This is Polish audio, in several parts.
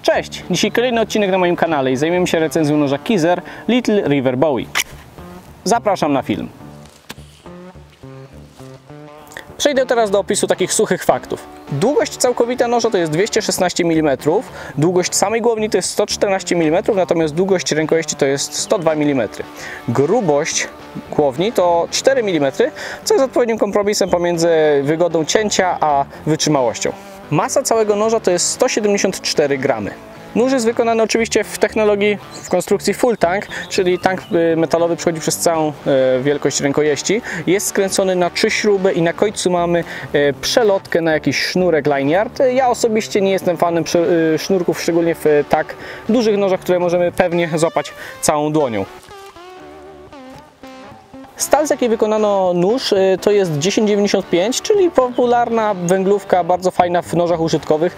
Cześć! Dzisiaj kolejny odcinek na moim kanale i zajmiemy się recenzją noża Kizer Little River Bowie. Zapraszam na film. Przejdę teraz do opisu takich suchych faktów. Długość całkowita noża to jest 216 mm, długość samej głowni to jest 114 mm, natomiast długość rękojeści to jest 102 mm. Grubość głowni to 4 mm, co jest odpowiednim kompromisem pomiędzy wygodą cięcia a wytrzymałością. Masa całego noża to jest 174 gramy. Nóż jest wykonany oczywiście w technologii, w konstrukcji full tank, czyli tank metalowy przechodzi przez całą wielkość rękojeści. Jest skręcony na 3 śruby i na końcu mamy przelotkę na jakiś sznurek lanyard. Ja osobiście nie jestem fanem sznurków, szczególnie w tak dużych nożach, które możemy pewnie złapać całą dłonią. Stal, z jakiej wykonano nóż, to jest 1095, czyli popularna węglówka, bardzo fajna w nożach użytkowych.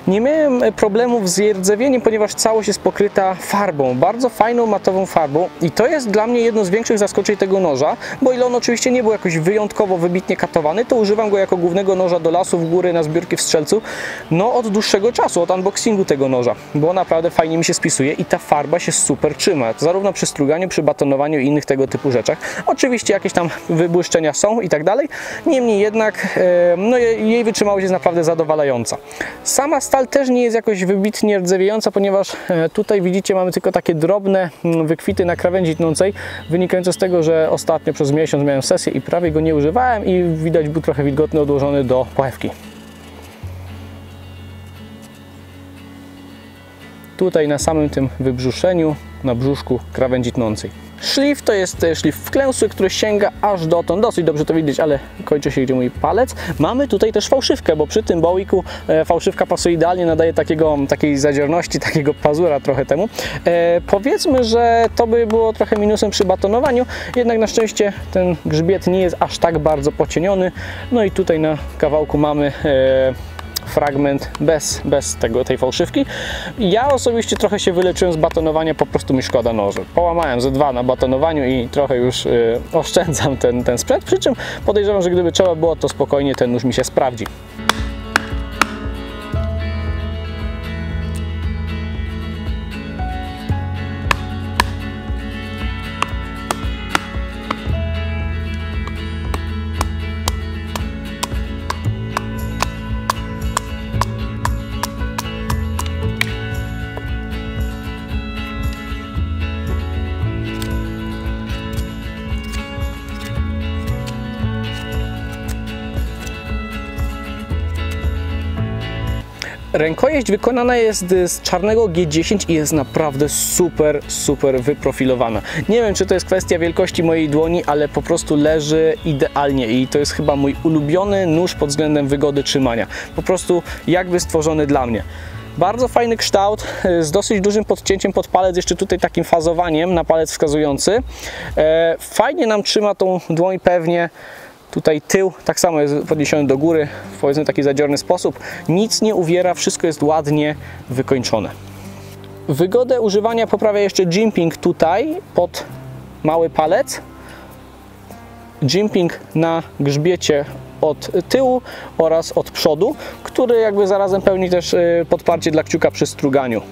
Nie miałem problemów z jej rdzewieniem, ponieważ całość jest pokryta farbą, bardzo fajną matową farbą i to jest dla mnie jedno z większych zaskoczeń tego noża, bo ile on oczywiście nie był jakoś wyjątkowo wybitnie katowany, to używam go jako głównego noża do lasu w góry na zbiórki w Strzelcu, no od dłuższego czasu, od unboxingu tego noża, bo naprawdę fajnie mi się spisuje i ta farba się super trzyma, zarówno przy struganiu, przy batonowaniu i innych tego typu rzeczach. Oczywiście jakieś tam wybłyszczenia są i tak dalej, niemniej jednak no, jej wytrzymałość jest naprawdę zadowalająca. Sama stal też nie jest jakoś wybitnie rdzewiejąca, ponieważ tutaj widzicie, mamy tylko takie drobne wykwity na krawędzi tnącej, wynikające z tego, że ostatnio przez miesiąc miałem sesję i prawie go nie używałem i widać, był trochę wilgotny, odłożony do pochewki. Tutaj na samym tym wybrzuszeniu, na brzuszku krawędzi tnącej. Szlif to jest szlif wklęsły, który sięga aż dotąd. Dosyć dobrze to widać, ale kończy się gdzie mój palec. Mamy tutaj też fałszywkę, bo przy tym Bowiku fałszywka pasuje idealnie, nadaje takiej zadziorności, takiego pazura trochę temu. Powiedzmy, że to by było trochę minusem przy batonowaniu, jednak na szczęście ten grzbiet nie jest aż tak bardzo pocieniony. No i tutaj na kawałku mamy fragment bez tej fałszywki. Ja osobiście trochę się wyleczyłem z batonowania, po prostu mi szkoda noży. Połamałem ze 2 na batonowaniu i trochę już oszczędzam ten sprzęt, przy czym podejrzewam, że gdyby trzeba było, to spokojnie ten nóż mi się sprawdzi. Rękojeść wykonana jest z czarnego G10 i jest naprawdę super wyprofilowana. Nie wiem, czy to jest kwestia wielkości mojej dłoni, ale po prostu leży idealnie i to jest chyba mój ulubiony nóż pod względem wygody trzymania. Po prostu jakby stworzony dla mnie. Bardzo fajny kształt, z dosyć dużym podcięciem pod palec, jeszcze tutaj takim fazowaniem na palec wskazujący. Fajnie nam trzyma tą dłoń pewnie. Tutaj tył tak samo jest podniesiony do góry w powiedzmy taki zadziorny sposób. Nic nie uwiera, wszystko jest ładnie wykończone. Wygodę używania poprawia jeszcze jimping tutaj pod mały palec. Jimping na grzbiecie od tyłu oraz od przodu, który jakby zarazem pełni też podparcie dla kciuka przy struganiu.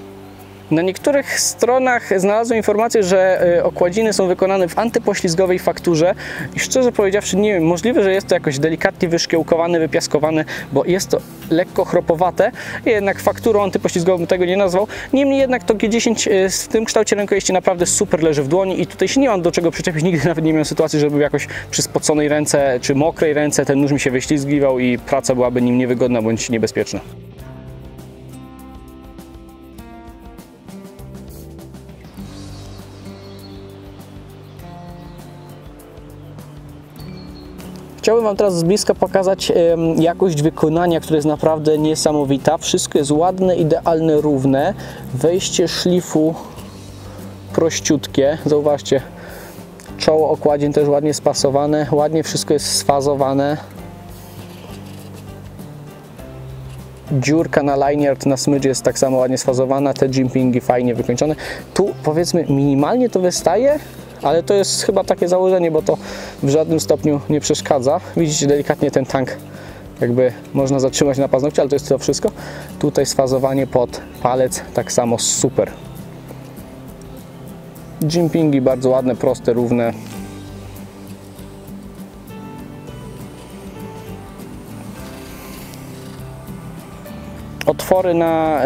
Na niektórych stronach znalazłem informację, że okładziny są wykonane w antypoślizgowej fakturze i szczerze powiedziawszy nie wiem, możliwe, że jest to jakoś delikatnie wyszkiełkowane, wypiaskowane, bo jest to lekko chropowate, jednak fakturą antypoślizgową bym tego nie nazwał. Niemniej jednak to G10 w tym kształcie rękojeści naprawdę super leży w dłoni i tutaj się nie mam do czego przyczepić, nigdy nawet nie miałem sytuacji, żeby jakoś przy spoconej ręce czy mokrej ręce ten nóż mi się wyślizgiwał i praca byłaby nim niewygodna bądź niebezpieczna. Chciałbym Wam teraz z bliska pokazać jakość wykonania, która jest naprawdę niesamowita. Wszystko jest ładne, idealne, równe. Wejście szlifu prościutkie. Zauważcie, czoło okładzin też ładnie spasowane, ładnie wszystko jest sfazowane. Dziurka na lanyard, na smydge jest tak samo ładnie sfazowana, te jimpingi fajnie wykończone. Tu powiedzmy minimalnie to wystaje, ale to jest chyba takie założenie, bo to w żadnym stopniu nie przeszkadza. Widzicie delikatnie ten tank jakby można zatrzymać na paznokcie, ale to jest to wszystko. Tutaj sfazowanie pod palec tak samo super. Jimpingi bardzo ładne, proste, równe. Otwory na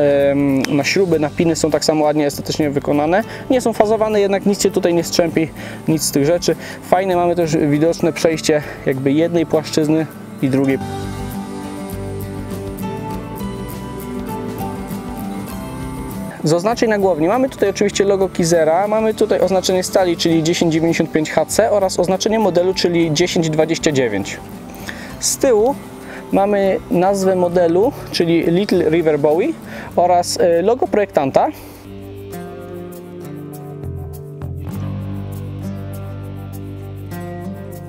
śruby, na piny są tak samo ładnie, estetycznie wykonane. Nie są fazowane, jednak nic się tutaj nie strzępi, nic z tych rzeczy. Fajne, mamy też widoczne przejście jakby jednej płaszczyzny i drugiej. Z oznaczeń na głowni mamy tutaj oczywiście logo Kizera, mamy tutaj oznaczenie stali, czyli 1095HC oraz oznaczenie modelu, czyli 1029. Z tyłu mamy nazwę modelu, czyli Little River Bowie oraz logo projektanta.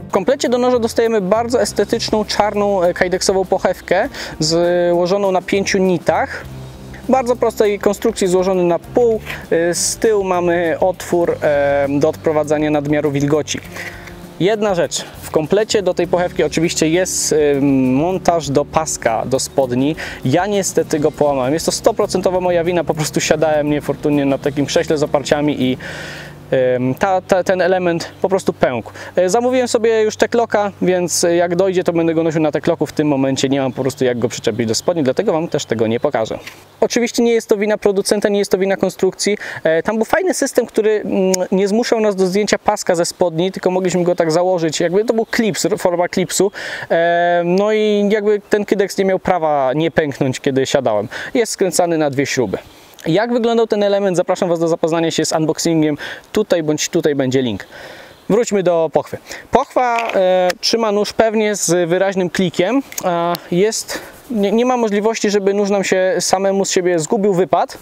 W komplecie do noża dostajemy bardzo estetyczną, czarną, kajdeksową pochewkę złożoną na 5 nitach. Bardzo prostej konstrukcji, złożony na pół. Z tyłu mamy otwór do odprowadzania nadmiaru wilgoci. Jedna rzecz, w komplecie do tej pochewki oczywiście jest montaż do paska, do spodni. Ja niestety go połamałem. Jest to 100% moja wina, po prostu siadałem niefortunnie na takim krześle z oparciami i ten element po prostu pękł. Zamówiłem sobie już tekloka, więc jak dojdzie, to będę go nosił na tekloku. W tym momencie nie mam po prostu jak go przyczepić do spodni, dlatego Wam też tego nie pokażę. Oczywiście nie jest to wina producenta, nie jest to wina konstrukcji. Tam był fajny system, który nie zmuszał nas do zdjęcia paska ze spodni, tylko mogliśmy go tak założyć, jakby to był klips, forma klipsu. No i jakby ten kydeks nie miał prawa nie pęknąć, kiedy siadałem. Jest skręcany na 2 śruby. Jak wyglądał ten element? Zapraszam Was do zapoznania się z unboxingiem. Tutaj bądź tutaj będzie link. Wróćmy do pochwy. Pochwa trzyma nóż pewnie z wyraźnym klikiem. Nie ma możliwości, żeby nóż nam się samemu z siebie zgubił, wypadł.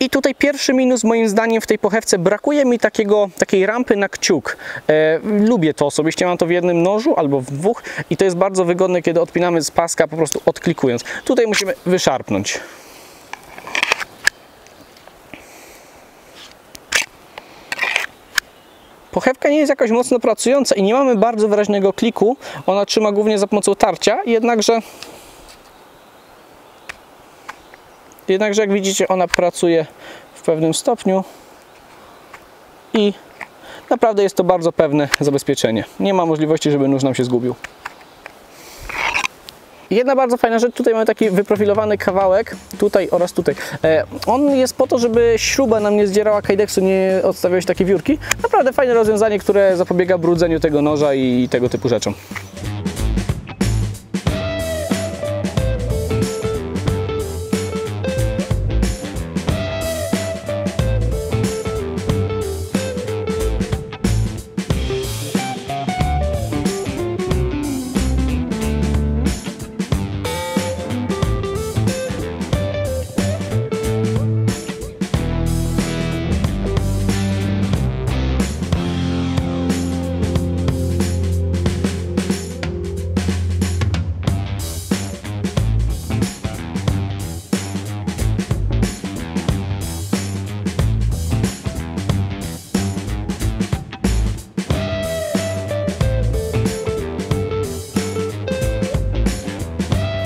I tutaj pierwszy minus moim zdaniem w tej pochewce, brakuje mi takiej rampy na kciuk. Lubię to osobiście, mam to w jednym nożu albo w 2 i to jest bardzo wygodne, kiedy odpinamy z paska, po prostu odklikując. Tutaj musimy wyszarpnąć. Pochewka nie jest jakoś mocno pracująca i nie mamy bardzo wyraźnego kliku. Ona trzyma głównie za pomocą tarcia, jednakże jak widzicie, ona pracuje w pewnym stopniu i naprawdę jest to bardzo pewne zabezpieczenie. Nie ma możliwości, żeby nóż nam się zgubił. Jedna bardzo fajna rzecz, tutaj mamy taki wyprofilowany kawałek, tutaj oraz tutaj. On jest po to, żeby śruba nam nie zdzierała kajdeksu, nie odstawiały się takie wiórki. Naprawdę fajne rozwiązanie, które zapobiega brudzeniu tego noża i tego typu rzeczom.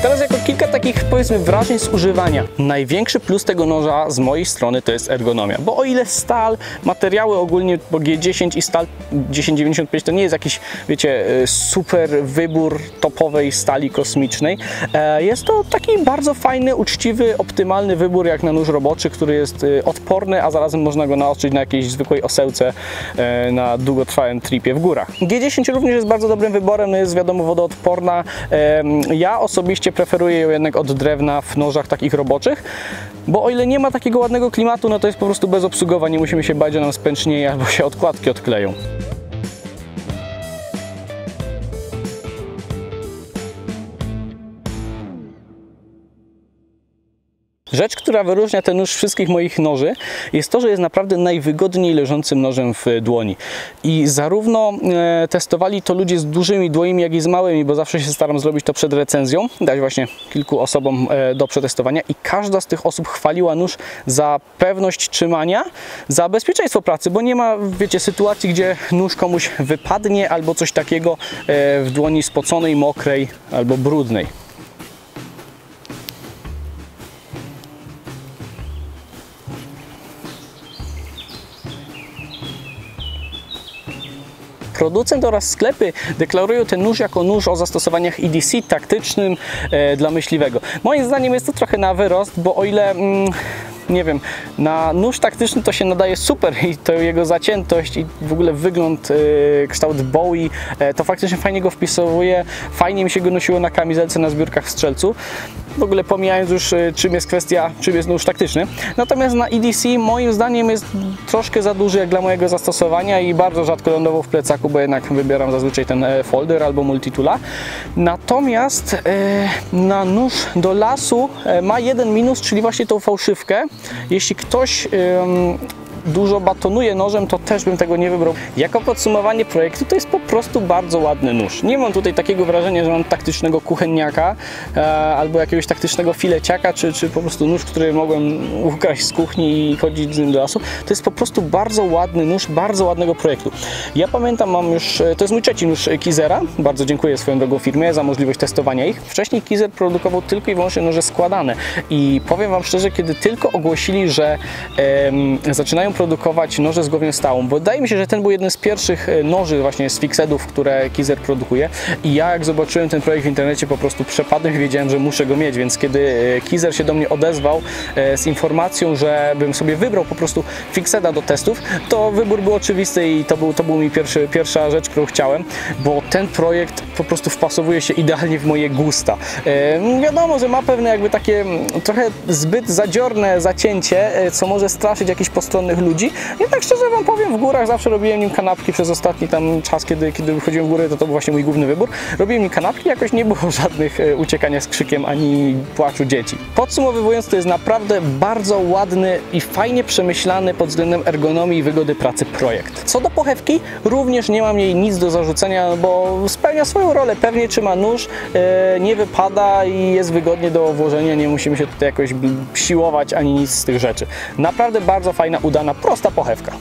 Teraz jako kilka takich, powiedzmy, wrażeń z używania. Największy plus tego noża z mojej strony to jest ergonomia, bo o ile stal, materiały ogólnie, bo G10 i stal 1095 to nie jest jakiś, wiecie, super wybór topowej stali kosmicznej. Jest to taki bardzo fajny, uczciwy, optymalny wybór jak na nóż roboczy, który jest odporny, a zarazem można go naostrzyć na jakiejś zwykłej osełce na długotrwałym tripie w górach. G10 również jest bardzo dobrym wyborem, jest wiadomo wodoodporna. Ja osobiście preferuję ją jednak od drewna w nożach takich roboczych, bo o ile nie ma takiego ładnego klimatu, no to jest po prostu bezobsługowa, nie musimy się bać, że nam spęcznieje albo się odkładki odkleją. Rzecz, która wyróżnia ten nóż wszystkich moich noży, jest to, że jest naprawdę najwygodniej leżącym nożem w dłoni. I zarówno testowali to ludzie z dużymi dłońmi, jak i z małymi, bo zawsze się staram zrobić to przed recenzją, dać właśnie kilku osobom do przetestowania i każda z tych osób chwaliła nóż za pewność trzymania, za bezpieczeństwo pracy, bo nie ma, wiecie, sytuacji, gdzie nóż komuś wypadnie albo coś takiego w dłoni spoconej, mokrej albo brudnej. Producent oraz sklepy deklarują ten nóż jako nóż o zastosowaniach EDC taktycznym dla myśliwego. Moim zdaniem jest to trochę na wyrost, bo o ile nie wiem, na nóż taktyczny to się nadaje super i to jego zaciętość i w ogóle wygląd, kształt Bowie, to faktycznie fajnie go wpisuje, fajnie mi się go nosiło na kamizelce na zbiórkach w Strzelcu. W ogóle pomijając już czym jest nóż taktyczny. Natomiast na EDC moim zdaniem jest troszkę za duży jak dla mojego zastosowania i bardzo rzadko lądował w plecaku, bo jednak wybieram zazwyczaj ten folder albo multitoola. Natomiast na nóż do lasu ma jeden minus, czyli właśnie tą fałszywkę. Jeśli ktoś dużo batonuje nożem, to też bym tego nie wybrał. Jako podsumowanie projektu, to jest po prostu bardzo ładny nóż. Nie mam tutaj takiego wrażenia, że mam taktycznego kuchenniaka albo jakiegoś taktycznego fileciaka, czy po prostu nóż, który mogłem ukraść z kuchni i chodzić z nim do lasu. To jest po prostu bardzo ładny nóż, bardzo ładnego projektu. Ja pamiętam, mam już, to jest mój trzeci nóż Kizera. Bardzo dziękuję swoją drogą firmie za możliwość testowania ich. Wcześniej Kizer produkował tylko i wyłącznie noże składane i powiem Wam szczerze, kiedy tylko ogłosili, że zaczynają produkować noże z głownią stałą, bo wydaje mi się, że ten był jeden z pierwszych noży właśnie z fixedów, które Kizer produkuje i ja jak zobaczyłem ten projekt w internecie, po prostu przepadłem i wiedziałem, że muszę go mieć, więc kiedy Kizer się do mnie odezwał z informacją, że bym sobie wybrał po prostu fixeda do testów, to wybór był oczywisty i to był mi pierwsza rzecz, którą chciałem, bo ten projekt po prostu wpasowuje się idealnie w moje gusta. Wiadomo, że ma pewne jakby takie trochę zbyt zadziorne zacięcie, co może straszyć jakichś postronnych ludzi. Jednak szczerze Wam powiem, w górach zawsze robiłem nim kanapki przez ostatni tam czas, kiedy wychodziłem w góry, to był właśnie mój główny wybór. Robiłem nim kanapki, jakoś nie było żadnych uciekania z krzykiem ani płaczu dzieci. Podsumowując, to jest naprawdę bardzo ładny i fajnie przemyślany pod względem ergonomii i wygody pracy projekt. Co do pochewki, również nie mam jej nic do zarzucenia, bo spełnia swoją rolę. Pewnie trzyma nóż, nie wypada i jest wygodnie do włożenia, nie musimy się tutaj jakoś siłować ani nic z tych rzeczy. Naprawdę bardzo fajna, udana, prosta pochewka.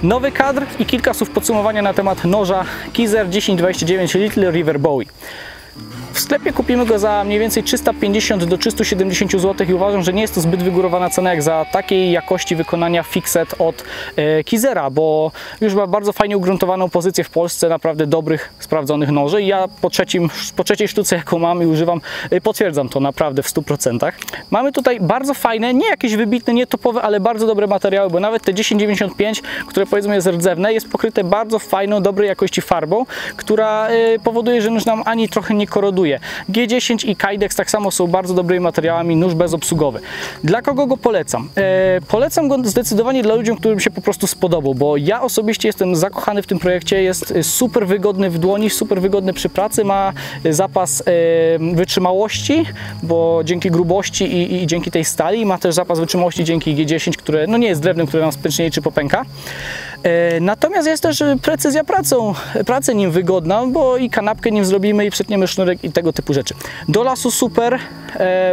Nowy kadr i kilka słów podsumowania na temat noża Kizer 1029 Little River Bowie. W sklepie kupimy go za mniej więcej 350 do 370 zł i uważam, że nie jest to zbyt wygórowana cena jak za takiej jakości wykonania fixed od Kizera, bo już ma bardzo fajnie ugruntowaną pozycję w Polsce, naprawdę dobrych, sprawdzonych noży i ja po trzeciej sztuce, jaką mam i używam, potwierdzam to naprawdę w 100%. Mamy tutaj bardzo fajne, nie jakieś wybitne, nie topowe, ale bardzo dobre materiały, bo nawet te 1095, które powiedzmy jest rdzewne, jest pokryte bardzo fajną, dobrej jakości farbą, która powoduje, że nóż nam ani trochę nie koroduje. G10 i Kydex tak samo są bardzo dobrymi materiałami, nóż bezobsługowy. Dla kogo go polecam? Polecam go zdecydowanie dla ludzi, którym się po prostu spodobał, bo ja osobiście jestem zakochany w tym projekcie, jest super wygodny w dłoni, super wygodny przy pracy, ma zapas wytrzymałości, bo dzięki grubości i dzięki tej stali, ma też zapas wytrzymałości dzięki G10, które no nie jest drewnem, które nam spęcznieje czy popęka. Natomiast jest też precyzja pracy nim wygodna, bo i kanapkę nim zrobimy i przetniemy sznurek i tego typu rzeczy. Do lasu super,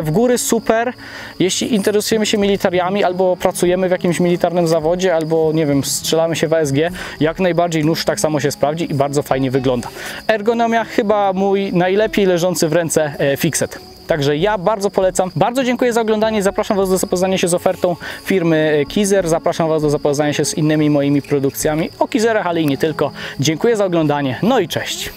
w góry super, jeśli interesujemy się militariami albo pracujemy w jakimś militarnym zawodzie albo nie wiem, strzelamy się w ASG, jak najbardziej nóż tak samo się sprawdzi i bardzo fajnie wygląda. Ergonomia chyba mój najlepiej leżący w ręce fixed. Także ja bardzo polecam. Bardzo dziękuję za oglądanie. Zapraszam Was do zapoznania się z ofertą firmy Kizer. Zapraszam Was do zapoznania się z innymi moimi produkcjami o Kizerach, ale i nie tylko. Dziękuję za oglądanie. No i cześć.